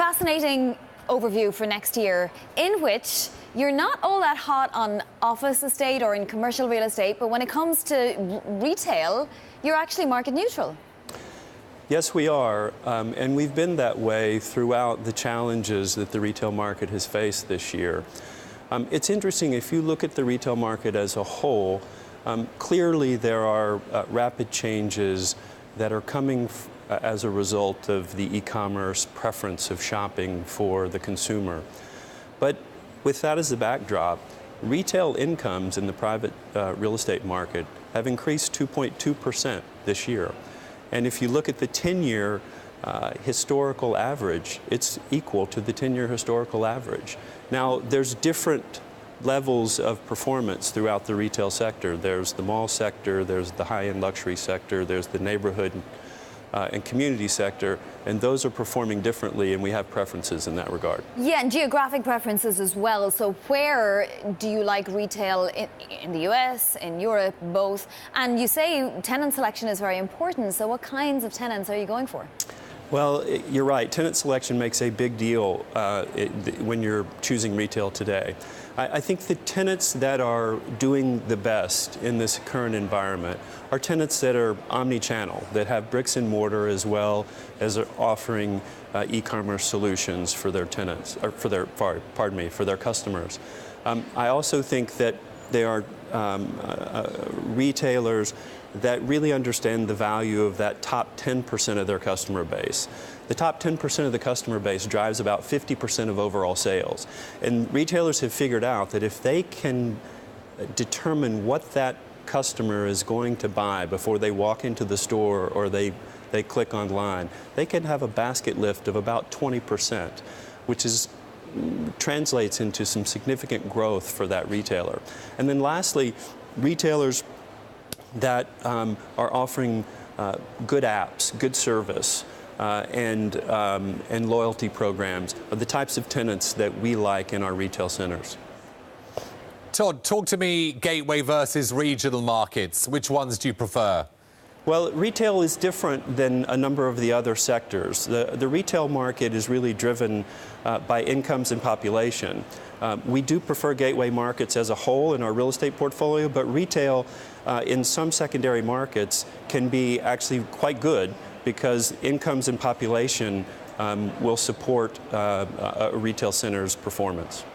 fascinating overview for next year in which you're not all that hot on office estate or in commercial real estate, but when it comes to retail, you're actually market neutral. Yes, we are, and we've been that way throughout the challenges that the retail market has faced this year. It's interesting, if you look at the retail market as a whole, clearly there are rapid changes that are coming as a result of the e-commerce preference of shopping for the consumer. But with that as the backdrop, retail incomes in the private real estate market have increased 2.2% this year. And if you look at the 10-year historical average, it's equal to the 10-year historical average. Now, there's different levels of performance throughout the retail sector. There's the mall sector, there's the high-end luxury sector, there's the neighborhood and community sector, and those are performing differently, and we have preferences in that regard. Yeah, and geographic preferences as well. So where do you like retail in the US, in Europe, both? And you say tenant selection is very important, so what kinds of tenants are you going for? Well, you're right. Tenant selection makes a big deal when you're choosing retail today. I think the tenants that are doing the best in this current environment are tenants that are omni-channel, that have bricks and mortar as well as are offering e-commerce solutions for their tenants, or for their customers. I also think that they are retailers that really understand the value of that top 10% of their customer base. The top 10% of the customer base drives about 50% of overall sales. And retailers have figured out that if they can determine what that customer is going to buy before they walk into the store or they click online, they can have a basket lift of about 20%, which translates into some significant growth for that retailer. And then lastly, retailers that are offering good apps, good service, and loyalty programs are the types of tenants that we like in our retail centers. Todd, talk to me gateway versus regional markets. Which ones do you prefer? Well, retail is different than a number of the other sectors. The retail market is really driven by incomes and population. We do prefer gateway markets as a whole in our real estate portfolio, but retail in some secondary markets can be actually quite good because incomes and population will support a retail center's performance.